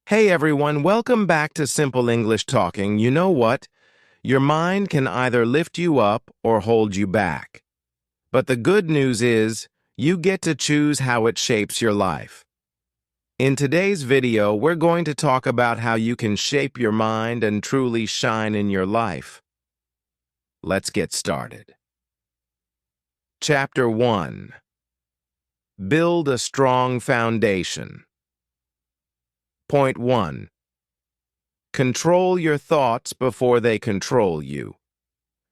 Hey everyone, welcome back to Simple English Talking. You know what? Your mind can either lift you up or hold you back. But the good news is, you get to choose how it shapes your life. In today's video, we're going to talk about how you can shape your mind and truly shine in your life. Let's get started. Chapter 1. Build a strong foundation. Point 1. Control your thoughts before they control you.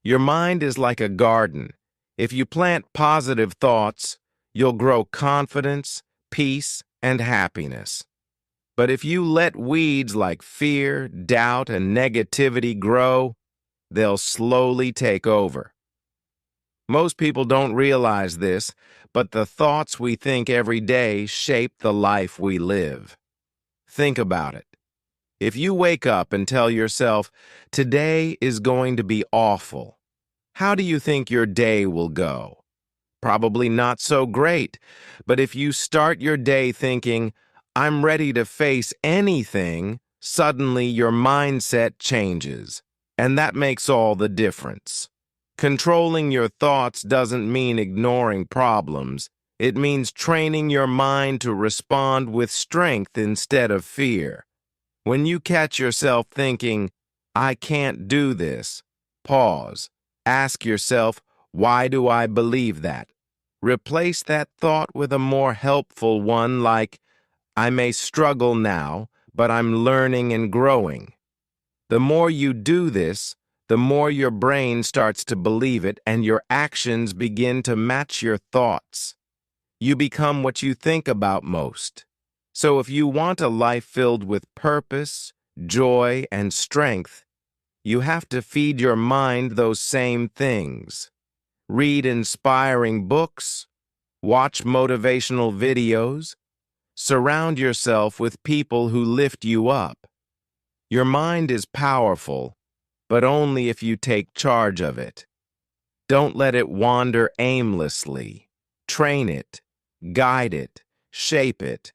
Your mind is like a garden. If you plant positive thoughts, you'll grow confidence, peace, and happiness. But if you let weeds like fear, doubt, and negativity grow, they'll slowly take over. Most people don't realize this, but the thoughts we think every day shape the life we live. Think about it. If you wake up and tell yourself, today is going to be awful, how do you think your day will go? Probably not so great, but if you start your day thinking, I'm ready to face anything, suddenly your mindset changes, and that makes all the difference. Controlling your thoughts doesn't mean ignoring problems. It means training your mind to respond with strength instead of fear. When you catch yourself thinking, I can't do this, pause. Ask yourself, why do I believe that? Replace that thought with a more helpful one like, I may struggle now, but I'm learning and growing. The more you do this, the more your brain starts to believe it and your actions begin to match your thoughts. You become what you think about most. So if you want a life filled with purpose, joy, and strength, you have to feed your mind those same things. Read inspiring books, watch motivational videos, surround yourself with people who lift you up. Your mind is powerful, but only if you take charge of it. Don't let it wander aimlessly. Train it, guide it, shape it,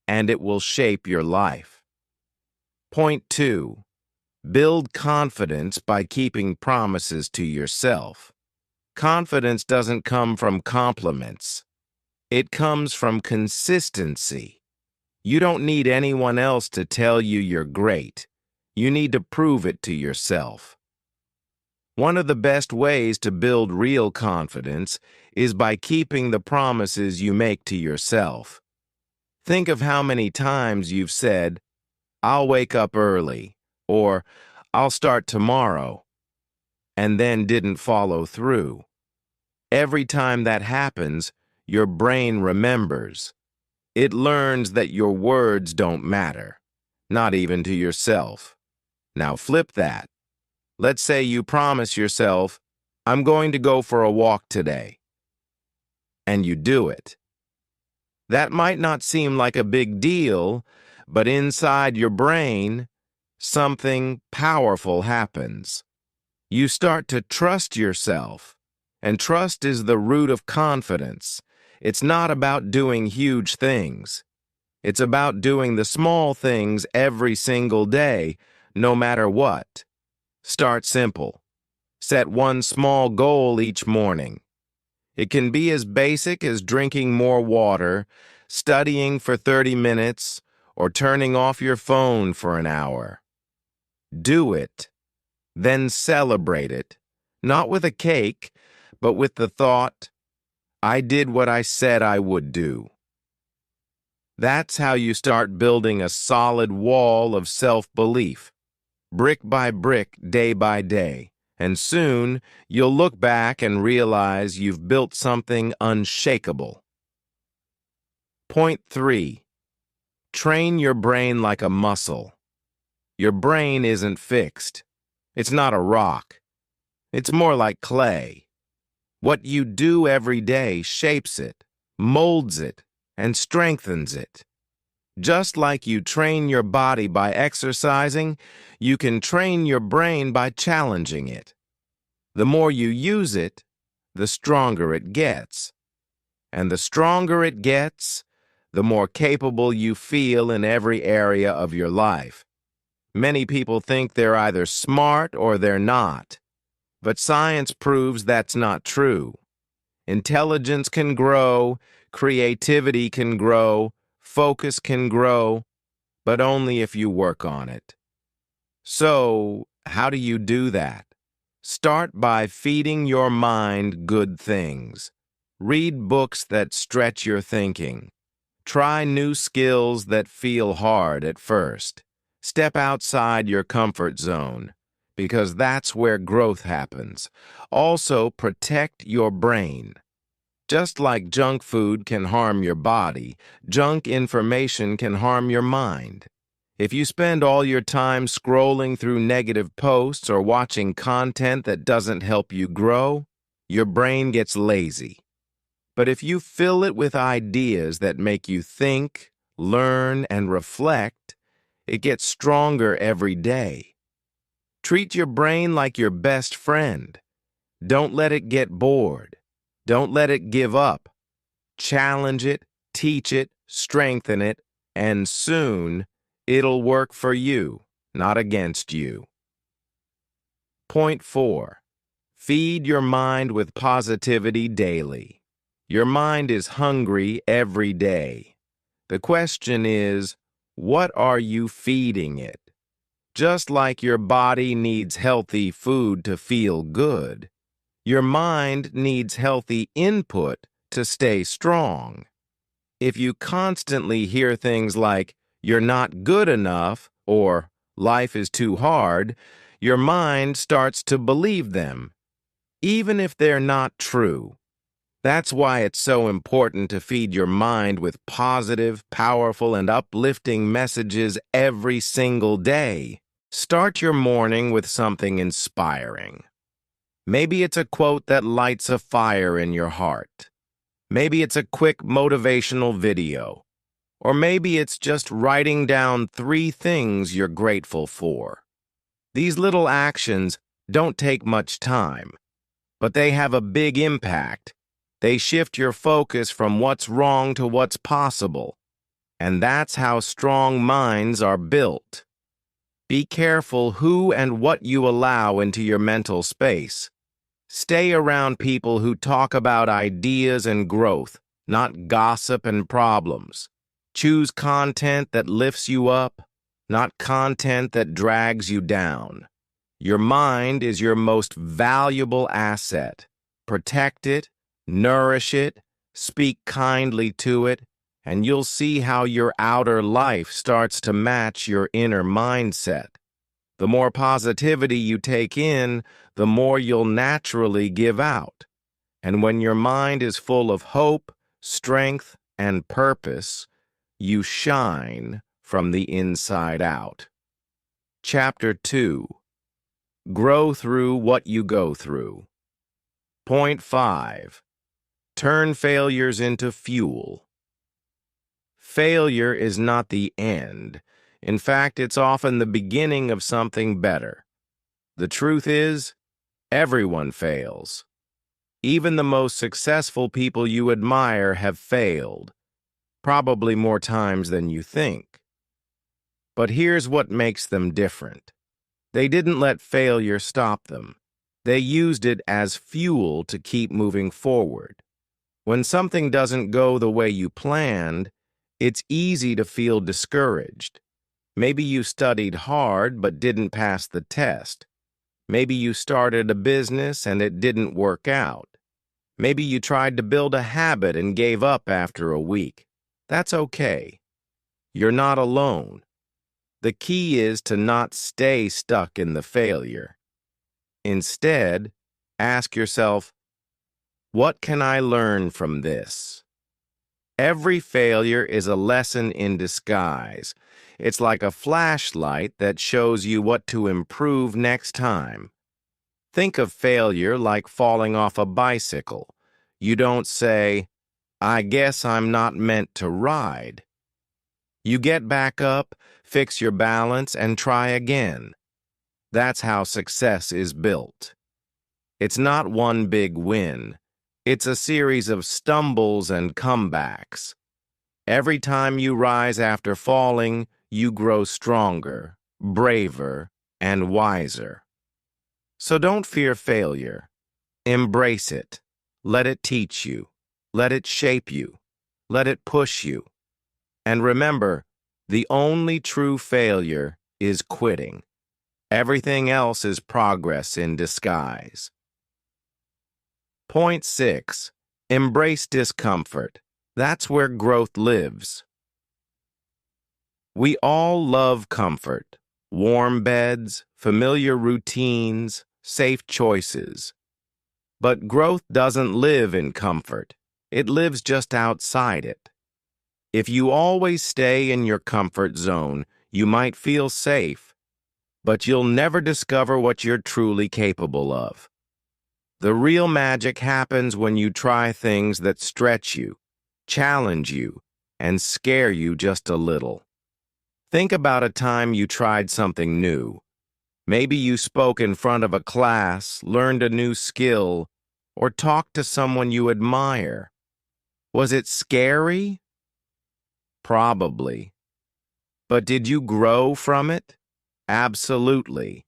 and it will shape your life. Point 2. Build confidence by keeping promises to yourself. Confidence doesn't come from compliments. It comes from consistency. You don't need anyone else to tell you you're great. You need to prove it to yourself. One of the best ways to build real confidence is by keeping the promises you make to yourself. Think of how many times you've said, I'll wake up early, or I'll start tomorrow, and then didn't follow through. Every time that happens, your brain remembers. It learns that your words don't matter, not even to yourself. Now flip that. Let's say you promise yourself, I'm going to go for a walk today, and you do it. That might not seem like a big deal, but inside your brain, something powerful happens. You start to trust yourself, and trust is the root of confidence. It's not about doing huge things. It's about doing the small things every single day, no matter what. Start simple. Set one small goal each morning. It can be as basic as drinking more water, studying for 30 minutes, or turning off your phone for an hour. Do it. Then celebrate it. Not with a cake, but with the thought, I did what I said I would do. That's how you start building a solid wall of self-belief, brick by brick, day by day. And soon, you'll look back and realize you've built something unshakable. Point 3. Train your brain like a muscle. Your brain isn't fixed. It's not a rock. It's more like clay. What you do every day shapes it, molds it, and strengthens it. Just like you train your body by exercising, you can train your brain by challenging it. The more you use it, the stronger it gets. And the stronger it gets, the more capable you feel in every area of your life. Many people think they're either smart or they're not, but science proves that's not true. Intelligence can grow, creativity can grow, focus can grow, but only if you work on it. So, how do you do that? Start by feeding your mind good things. Read books that stretch your thinking. Try new skills that feel hard at first. Step outside your comfort zone, because that's where growth happens. Also, protect your brain. Just like junk food can harm your body, junk information can harm your mind. If you spend all your time scrolling through negative posts or watching content that doesn't help you grow, your brain gets lazy. But if you fill it with ideas that make you think, learn, and reflect, it gets stronger every day. Treat your brain like your best friend. Don't let it get bored. Don't let it give up. Challenge it, teach it, strengthen it, and soon it'll work for you, not against you. Point 4. Feed your mind with positivity daily. Your mind is hungry every day. The question is, what are you feeding it? Just like your body needs healthy food to feel good, your mind needs healthy input to stay strong. If you constantly hear things like, "You're not good enough," or "Life is too hard," your mind starts to believe them, even if they're not true. That's why it's so important to feed your mind with positive, powerful, and uplifting messages every single day. Start your morning with something inspiring. Maybe it's a quote that lights a fire in your heart. Maybe it's a quick motivational video. Or maybe it's just writing down 3 things you're grateful for. These little actions don't take much time, but they have a big impact. They shift your focus from what's wrong to what's possible. And that's how strong minds are built. Be careful who and what you allow into your mental space. Stay around people who talk about ideas and growth, not gossip and problems. Choose content that lifts you up, not content that drags you down. Your mind is your most valuable asset. Protect it, nourish it, speak kindly to it, and you'll see how your outer life starts to match your inner mindset. The more positivity you take in, the more you'll naturally give out. And when your mind is full of hope, strength, and purpose, you shine from the inside out. Chapter 2. Grow through what you go through. Point 5. Turn failures into fuel. Failure is not the end. In fact, it's often the beginning of something better. The truth is, everyone fails. Even the most successful people you admire have failed, probably more times than you think. But here's what makes them different. They didn't let failure stop them. They used it as fuel to keep moving forward. When something doesn't go the way you planned, it's easy to feel discouraged. Maybe you studied hard but didn't pass the test. Maybe you started a business and it didn't work out. Maybe you tried to build a habit and gave up after a week. That's okay. You're not alone. The key is to not stay stuck in the failure. Instead, ask yourself, what can I learn from this? Every failure is a lesson in disguise. It's like a flashlight that shows you what to improve next time. Think of failure like falling off a bicycle. You don't say, "I guess I'm not meant to ride." You get back up, fix your balance, and try again. That's how success is built. It's not one big win. It's a series of stumbles and comebacks. Every time you rise after falling, you grow stronger, braver, and wiser. So don't fear failure. Embrace it. Let it teach you. Let it shape you. Let it push you. And remember, the only true failure is quitting. Everything else is progress in disguise. Point 6. Embrace discomfort. That's where growth lives. We all love comfort. Warm beds, familiar routines, safe choices. But growth doesn't live in comfort. It lives just outside it. If you always stay in your comfort zone, you might feel safe, but you'll never discover what you're truly capable of. The real magic happens when you try things that stretch you, challenge you, and scare you just a little. Think about a time you tried something new. Maybe you spoke in front of a class, learned a new skill, or talked to someone you admire. Was it scary? Probably. But did you grow from it? Absolutely.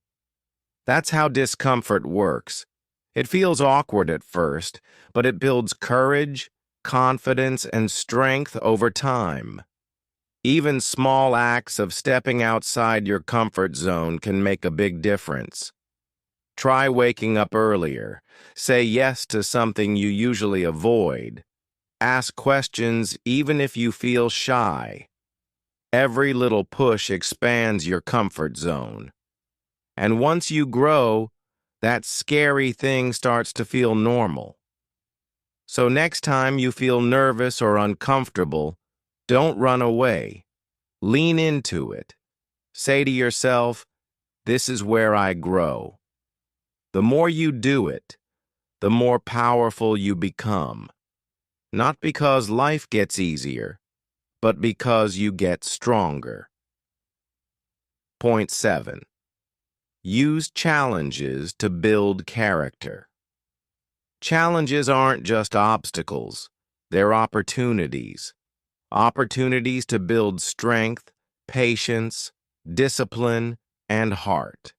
That's how discomfort works. It feels awkward at first, but it builds courage, confidence, and strength over time. Even small acts of stepping outside your comfort zone can make a big difference. Try waking up earlier. Say yes to something you usually avoid. Ask questions even if you feel shy. Every little push expands your comfort zone. And once you grow, that scary thing starts to feel normal. So next time you feel nervous or uncomfortable, don't run away. Lean into it. Say to yourself, "This is where I grow." The more you do it, the more powerful you become. Not because life gets easier, but because you get stronger. Point 7. Use challenges to build character. Challenges aren't just obstacles, they're opportunities. Opportunities to build strength, patience, discipline, and heart.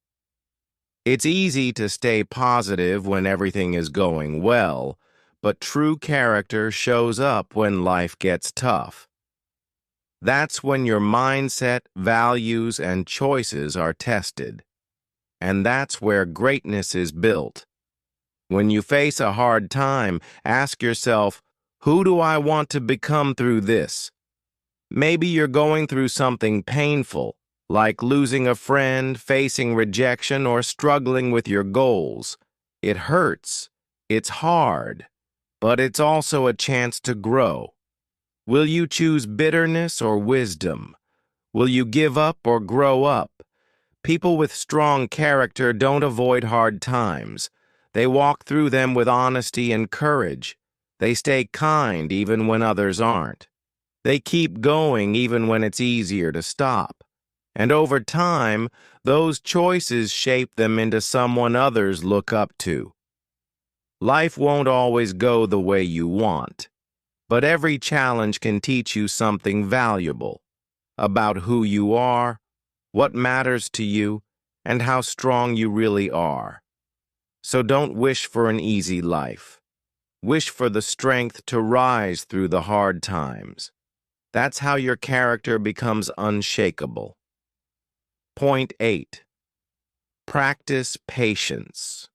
It's easy to stay positive when everything is going well, but true character shows up when life gets tough. That's when your mindset, values, and choices are tested. And that's where greatness is built. When you face a hard time, ask yourself, who do I want to become through this? Maybe you're going through something painful, like losing a friend, facing rejection, or struggling with your goals. It hurts. It's hard. But it's also a chance to grow. Will you choose bitterness or wisdom? Will you give up or grow up? People with strong character don't avoid hard times. They walk through them with honesty and courage. They stay kind even when others aren't. They keep going even when it's easier to stop. And over time, those choices shape them into someone others look up to. Life won't always go the way you want, but every challenge can teach you something valuable about who you are, what matters to you, and how strong you really are. So don't wish for an easy life. Wish for the strength to rise through the hard times. That's how your character becomes unshakable. Point 8. Practice patience.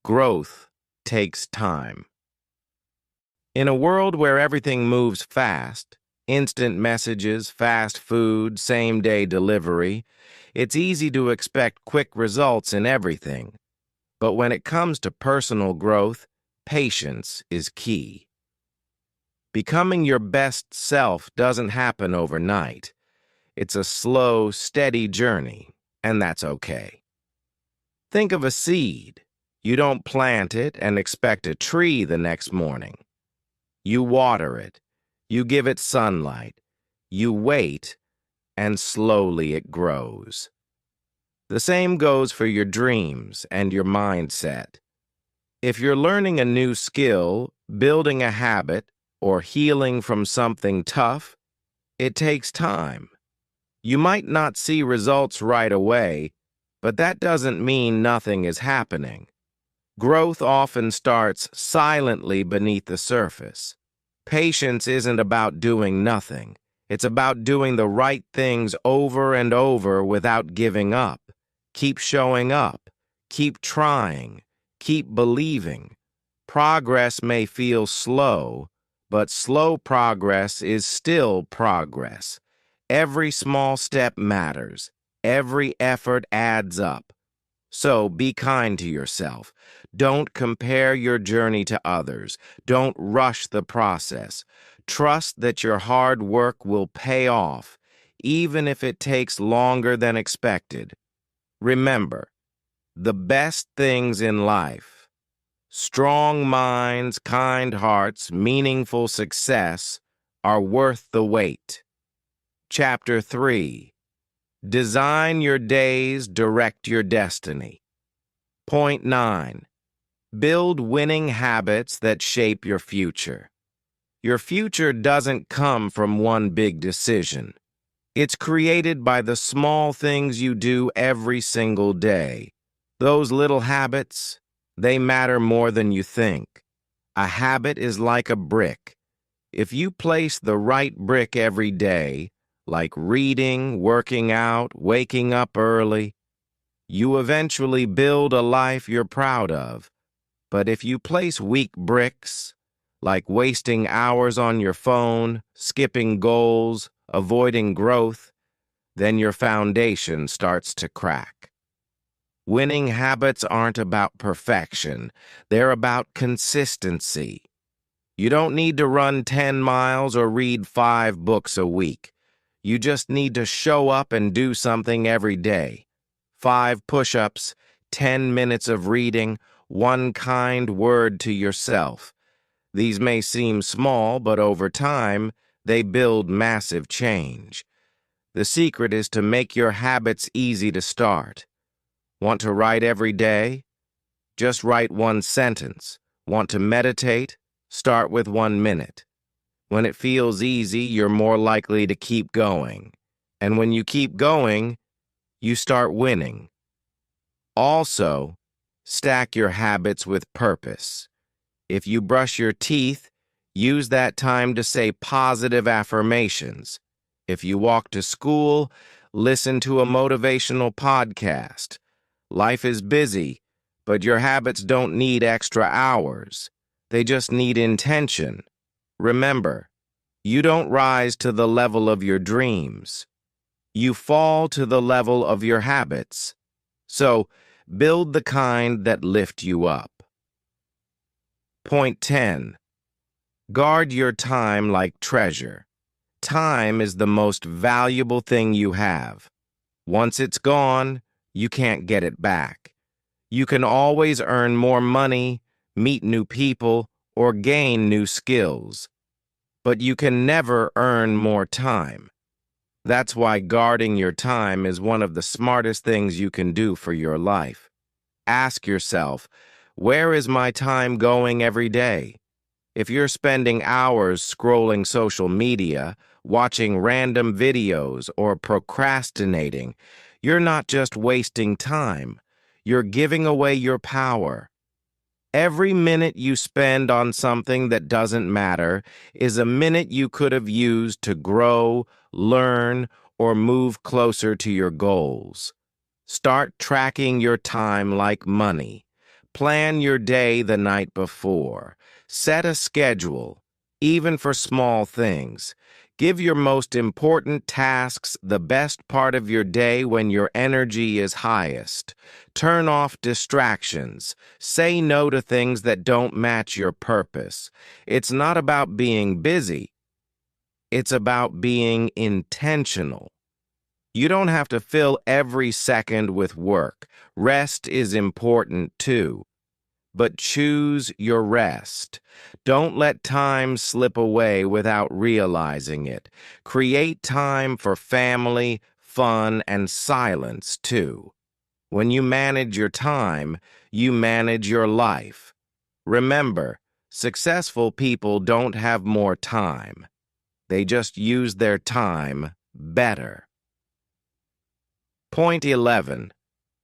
Growth takes time. In a world where everything moves fast, instant messages, fast food, same-day delivery, it's easy to expect quick results in everything. But when it comes to personal growth, patience is key. Becoming your best self doesn't happen overnight. It's a slow, steady journey, and that's okay. Think of a seed. You don't plant it and expect a tree the next morning. You water it. You give it sunlight. You wait, and slowly it grows. The same goes for your dreams and your mindset. If you're learning a new skill, building a habit, or healing from something tough, it takes time. You might not see results right away, but that doesn't mean nothing is happening. Growth often starts silently beneath the surface. Patience isn't about doing nothing. It's about doing the right things over and over without giving up. Keep showing up. Keep trying. Keep believing. Progress may feel slow, but slow progress is still progress. Every small step matters. Every effort adds up. So be kind to yourself. Don't compare your journey to others. Don't rush the process. Trust that your hard work will pay off, even if it takes longer than expected. Remember, the best things in life, strong minds, kind hearts, meaningful success, are worth the wait. Chapter 3. Design your days, direct your destiny. Point 9. Build winning habits that shape your future. Your future doesn't come from one big decision. It's created by the small things you do every single day. Those little habits, they matter more than you think. A habit is like a brick. If you place the right brick every day, like reading, working out, waking up early, you eventually build a life you're proud of. But if you place weak bricks, like wasting hours on your phone, skipping goals, avoiding growth, then your foundation starts to crack. Winning habits aren't about perfection. They're about consistency. You don't need to run 10 miles or read 5 books a week. You just need to show up and do something every day. 5 push-ups, 10 minutes of reading, 1 kind word to yourself. These may seem small, but over time, they build massive change. The secret is to make your habits easy to start. Want to write every day? Just write 1 sentence. Want to meditate? Start with 1 minute. When it feels easy, you're more likely to keep going. And when you keep going, you start winning. Also, stack your habits with purpose. If you brush your teeth, use that time to say positive affirmations. If you walk to school, listen to a motivational podcast. Life is busy, but your habits don't need extra hours. They just need intention. Remember, you don't rise to the level of your dreams. You fall to the level of your habits. So, build the kind that lift you up. Point 10. Guard your time like treasure. Time is the most valuable thing you have. Once it's gone, you can't get it back. You can always earn more money, meet new people, or gain new skills. But you can never earn more time. That's why guarding your time is one of the smartest things you can do for your life. Ask yourself, where is my time going every day? If you're spending hours scrolling social media, watching random videos, or procrastinating, you're not just wasting time. You're giving away your power. Every minute you spend on something that doesn't matter is a minute you could have used to grow, learn, or move closer to your goals. Start tracking your time like money. Plan your day the night before. Set a schedule, even for small things. Give your most important tasks the best part of your day when your energy is highest. Turn off distractions. Say no to things that don't match your purpose. It's not about being busy. It's about being intentional. You don't have to fill every second with work. Rest is important too. But choose your rest. Don't let time slip away without realizing it. Create time for family, fun, and silence too. When you manage your time, you manage your life. Remember, Successful people don't have more time. They just use their time better. Point 11.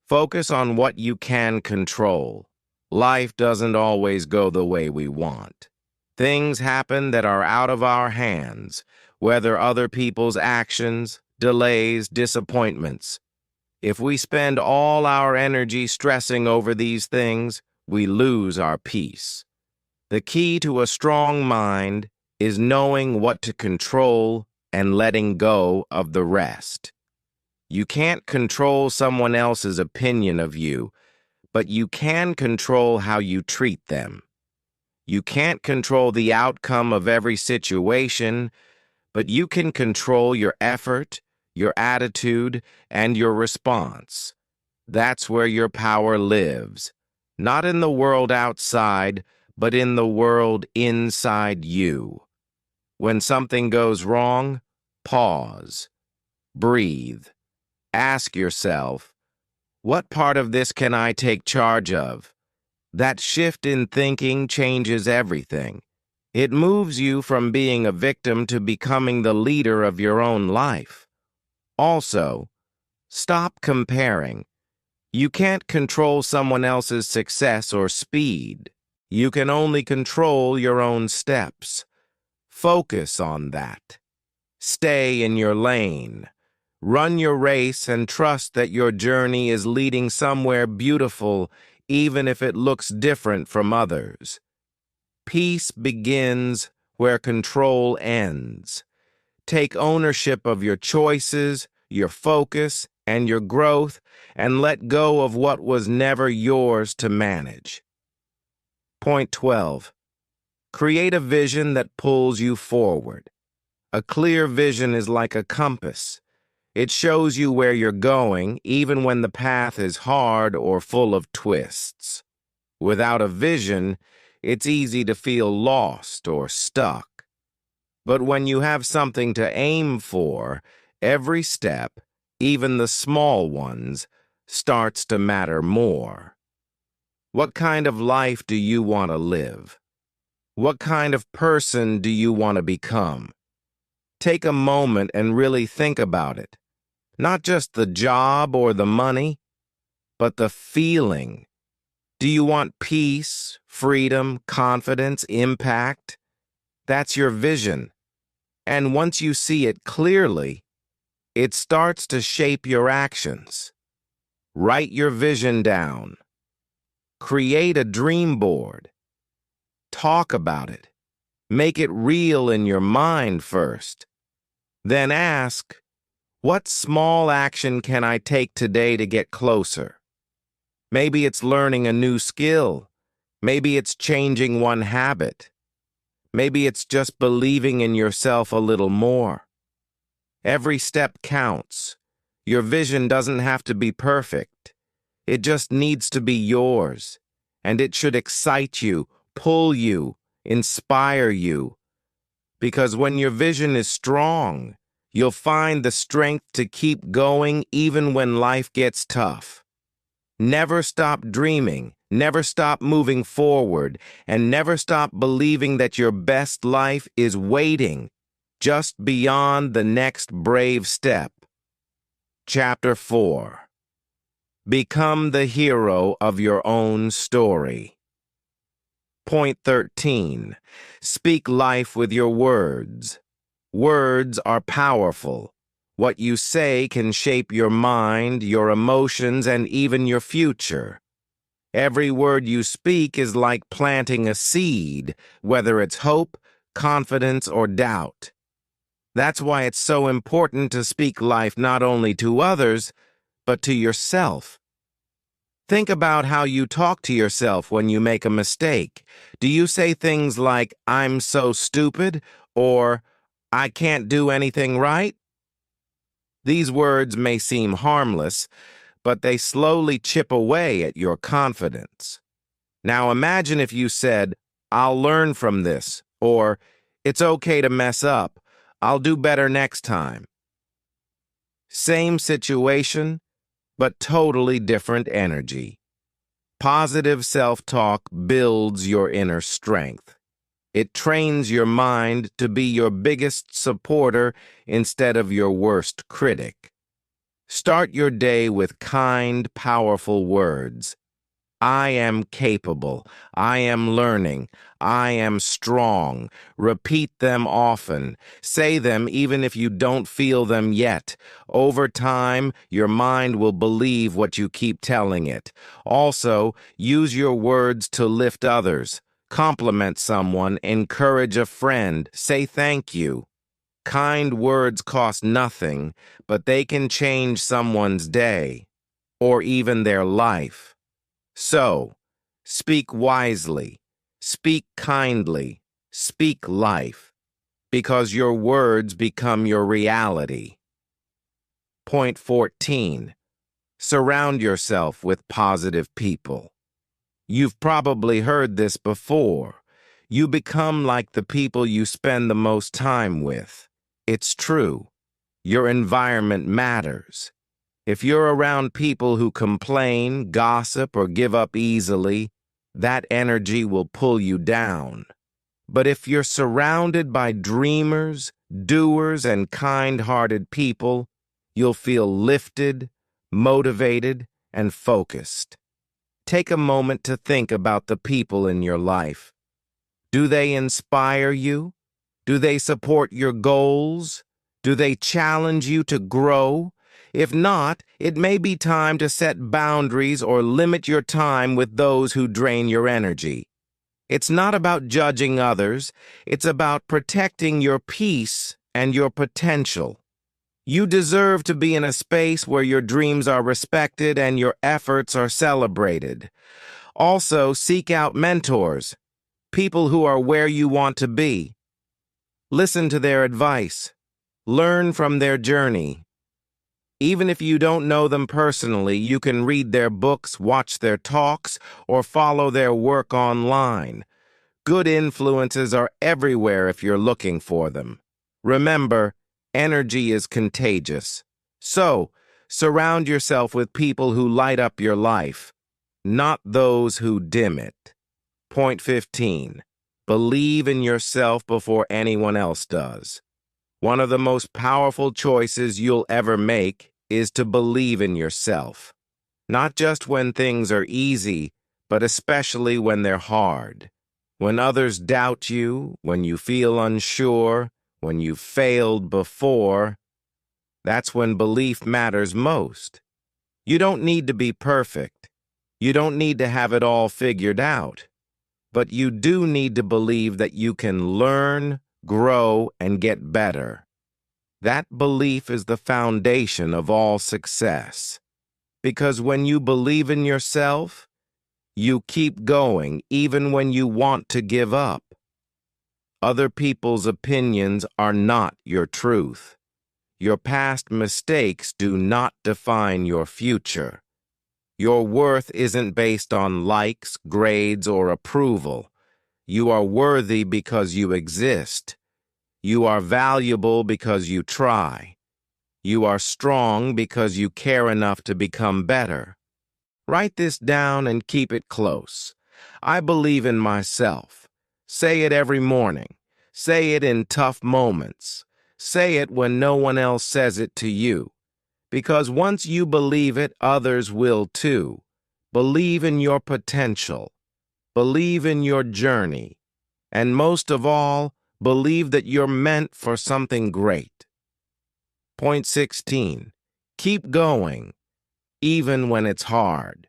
Focus on what you can control. Life doesn't always go the way we want. Things happen that are out of our hands, whether other people's actions, delays, disappointments. If we spend all our energy stressing over these things, we lose our peace. The key to a strong mind is knowing what to control and letting go of the rest. You can't control someone else's opinion of you, but you can control how you treat them. You can't control the outcome of every situation, but you can control your effort, your attitude, and your response. That's where your power lives, not in the world outside, but in the world inside you. When something goes wrong, pause, breathe, ask yourself, what part of this can I take charge of? That shift in thinking changes everything. It moves you from being a victim to becoming the leader of your own life. Also, stop comparing. You can't control someone else's success or speed. You can only control your own steps. Focus on that. Stay in your lane. Run your race and trust that your journey is leading somewhere beautiful, even if it looks different from others. Peace begins where control ends. Take ownership of your choices, your focus, and your growth, and let go of what was never yours to manage. Point 12. Create a vision that pulls you forward. A clear vision is like a compass. It shows you where you're going, even when the path is hard or full of twists. Without a vision, it's easy to feel lost or stuck. But when you have something to aim for, every step, even the small ones, starts to matter more. What kind of life do you want to live? What kind of person do you want to become? Take a moment and really think about it. Not just the job or the money, but the feeling. Do you want peace, freedom, confidence, impact? That's your vision. And once you see it clearly, it starts to shape your actions. Write your vision down. Create a dream board. Talk about it. Make it real in your mind first. Then ask, what small action can I take today to get closer? Maybe it's learning a new skill. Maybe it's changing one habit. Maybe it's just believing in yourself a little more. Every step counts. Your vision doesn't have to be perfect. It just needs to be yours. And it should excite you, pull you, inspire you. Because when your vision is strong, you'll find the strength to keep going even when life gets tough. Never stop dreaming, never stop moving forward, and never stop believing that your best life is waiting just beyond the next brave step. Chapter 4. Become the hero of your own story. Point 13. Speak life with your words. Words are powerful. What you say can shape your mind, your emotions, and even your future. Every word you speak is like planting a seed, whether it's hope, confidence, or doubt. That's why it's so important to speak life not only to others, but to yourself. Think about how you talk to yourself when you make a mistake. Do you say things like, "I'm so stupid," or "I can't do anything right"? These words may seem harmless, but they slowly chip away at your confidence. Now imagine if you said, "I'll learn from this," or "It's okay to mess up. I'll do better next time." Same situation, but totally different energy. Positive self-talk builds your inner strength. It trains your mind to be your biggest supporter instead of your worst critic. Start your day with kind, powerful words. I am capable. I am learning. I am strong. Repeat them often. Say them even if you don't feel them yet. Over time, your mind will believe what you keep telling it. Also, use your words to lift others. Compliment someone. Encourage a friend. Say thank you. Kind words cost nothing, but they can change someone's day or even their life. So, speak wisely, speak kindly, speak life, because your words become your reality. Point 14. Surround yourself with positive people. You've probably heard this before. You become like the people you spend the most time with. It's true. Your environment matters. If you're around people who complain, gossip, or give up easily, that energy will pull you down. But if you're surrounded by dreamers, doers, and kind-hearted people, you'll feel lifted, motivated, and focused. Take a moment to think about the people in your life. Do they inspire you? Do they support your goals? Do they challenge you to grow? If not, it may be time to set boundaries or limit your time with those who drain your energy. It's not about judging others, it's about protecting your peace and your potential. You deserve to be in a space where your dreams are respected and your efforts are celebrated. Also, seek out mentors, people who are where you want to be. Listen to their advice. Learn from their journey. Even if you don't know them personally, you can read their books, watch their talks, or follow their work online. Good influences are everywhere if you're looking for them. Remember, energy is contagious. So, surround yourself with people who light up your life, not those who dim it. Point 15. Believe in yourself before anyone else does. One of the most powerful choices you'll ever make is to believe in yourself. Not just when things are easy, but especially when they're hard. When others doubt you, when you feel unsure, when you've failed before, that's when belief matters most. You don't need to be perfect. You don't need to have it all figured out. But you do need to believe that you can learn, grow, and get better. That belief is the foundation of all success. Because when you believe in yourself, you keep going even when you want to give up. Other people's opinions are not your truth. Your past mistakes do not define your future. Your worth isn't based on likes, grades, or approval. You are worthy because you exist. You are valuable because you try. You are strong because you care enough to become better. Write this down and keep it close. I believe in myself. Say it every morning. Say it in tough moments. Say it when no one else says it to you. Because once you believe it, others will too. Believe in your potential. Believe in your journey. And most of all, believe that you're meant for something great. Point 16. Keep going, even when it's hard.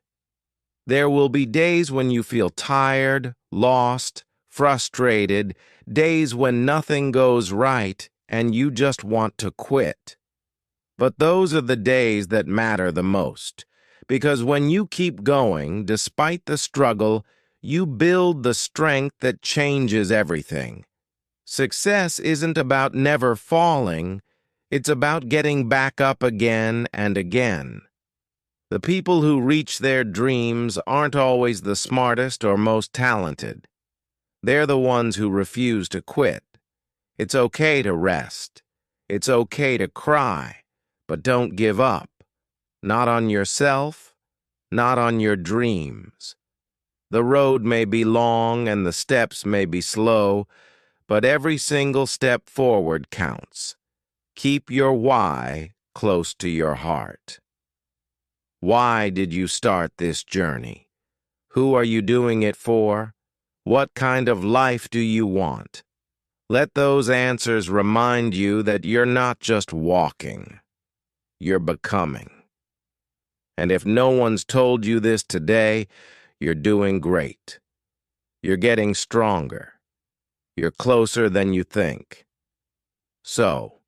There will be days when you feel tired, lost, frustrated, days when nothing goes right and you just want to quit. But those are the days that matter the most, because when you keep going, despite the struggle, you build the strength that changes everything. Success isn't about never falling, it's about getting back up again and again. The people who reach their dreams aren't always the smartest or most talented. They're the ones who refuse to quit. It's okay to rest. It's okay to cry, but don't give up. Not on yourself, not on your dreams. The road may be long and the steps may be slow, but every single step forward counts. Keep your why close to your heart. Why did you start this journey? Who are you doing it for? What kind of life do you want? Let those answers remind you that you're not just walking, you're becoming. And if no one's told you this today, you're doing great. You're getting stronger. You're closer than you think. So,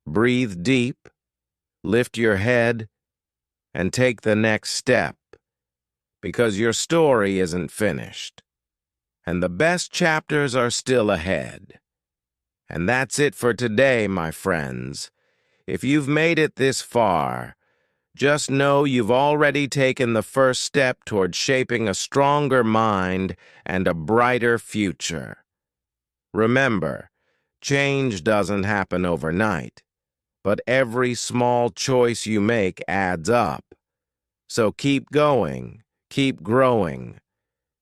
breathe deep, lift your head, and take the next step, because your story isn't finished, and the best chapters are still ahead. And that's it for today, my friends. If you've made it this far, just know you've already taken the first step toward shaping a stronger mind and a brighter future. Remember, change doesn't happen overnight, but every small choice you make adds up. So keep going, keep growing.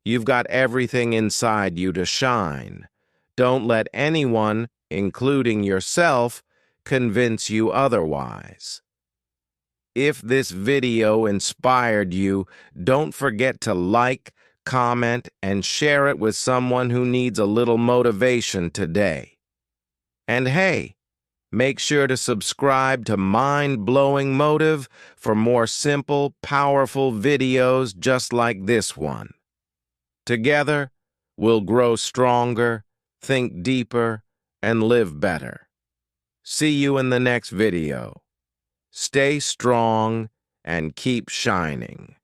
You've got everything inside you to shine. Don't let anyone, including yourself, convince you otherwise. If this video inspired you, don't forget to like, comment, and share it with someone who needs a little motivation today. And hey, make sure to subscribe to Mind-Blowing Motive for more simple, powerful videos just like this one. Together, we'll grow stronger, think deeper, and live better. See you in the next video. Stay strong and keep shining.